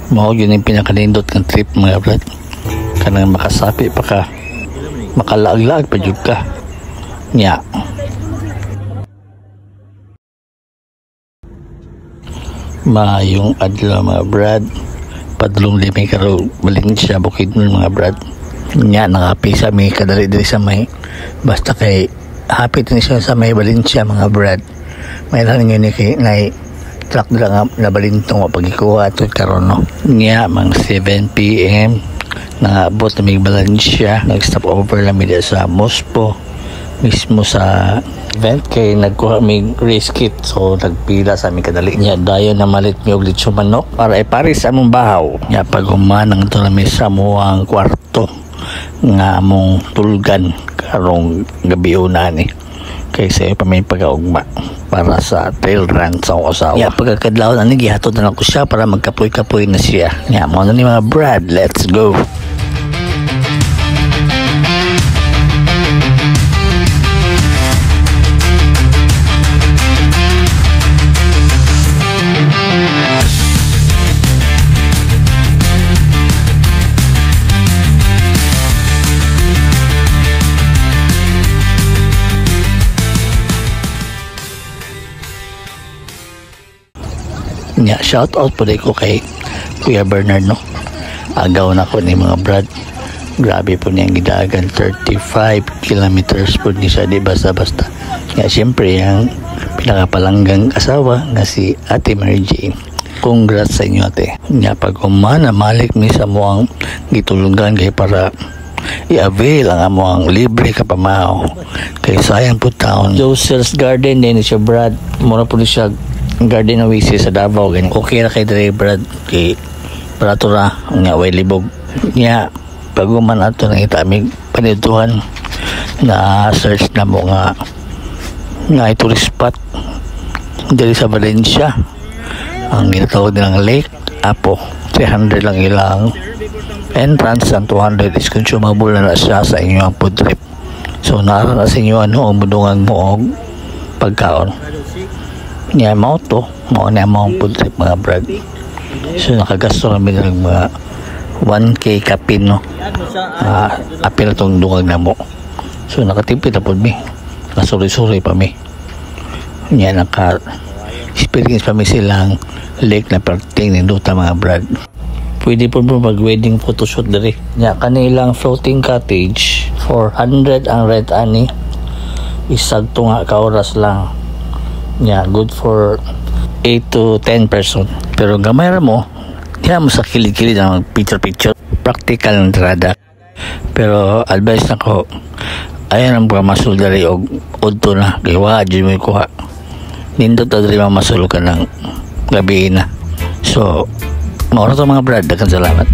Mao yun yung pinakanindot ng trip mga brad. Kanang makasapi pa ka, makalaag-laag pa jud ka. Nya. Maayong adlaw mga brad. Padulong limi karo Valencia Bukidnon mga brad. Nya nakapisa mi kadali-dali sa may basta kay hapit ni siya sa may Valencia mga brad. May lang yun kay nay truck nila nga nabalintong o pagikuha at karon no. Nya mang 7 PM nangabot na may Valencia, nag-stop over lang mida sa Mospo mismo sa event kay nagkuha may race kit, so nagpila sa aming kadali nya dayon na malit mi og lechon manok para iparis sa among bahaw. Nya pag humanang to na may sa muang kwarto nga among tulgan karong gabi una ni kay sa pa may pag-augma para sa trail run sa usawa. Ya pagkakadlaw na gihatod na ako siya para magkapoy-kapoy na siya. Ya mo na ni mga brad, let's go. Nya shout out po ko kay Kuya Bernard no. Agaw na ko ni mga brad. Grabe po niyang gidagan 35 kilometers po ni siya di basta-basta. Nya siyempre ang pinakapalanggang asawa na si Ate Mary Jane. Congrats sa inyo ate. Nya pag umana malik mi sa muang gitulungan kay para i-avail ang amuang libre ka pamahaw. Kay sayang po taon. Joseph's Garden din siya brad. Mura po siya Garden Oasis sa Davao ganyan. Okay ra kay dire brad kay barato ra nga way libog nya pag man ato nang itamig panituhan na search na mo nga tourist spot diri sa Valencia ang ginatawag nilang Lake Apo. 300 lang ilang entrance, ang 200 is consumable na siya sa inyo ang food trip. So naara na sa inyo ano ang budungan mo og pagkaon. Nya mo to, mo na mo food trip mga brad. So nakagasto kami ng mga 1K kapin no. Apil tong dungag na mo. So nakatipid na po mi. Nasuri-suri pa mi. Nya naka experience pa mi silang lake na perting ninduta mga brad. Pwede po mag-wedding photoshoot diri. Nya kanilang floating cottage 400 ang rent ani. Isag to nga ka oras lang. Yeah, good for 8 to 10 person. Pero gamay ra mo, kaya mo sa kilid-kilid ang picture-picture. Practical ng tirada. Pero advice na ko, ayan ang mga masul dari og udto na. Kaya wala dyan mo kuha. Nindot na dari mga masul ka ng gabi na. So, maura to mga brad. Dagan salamat.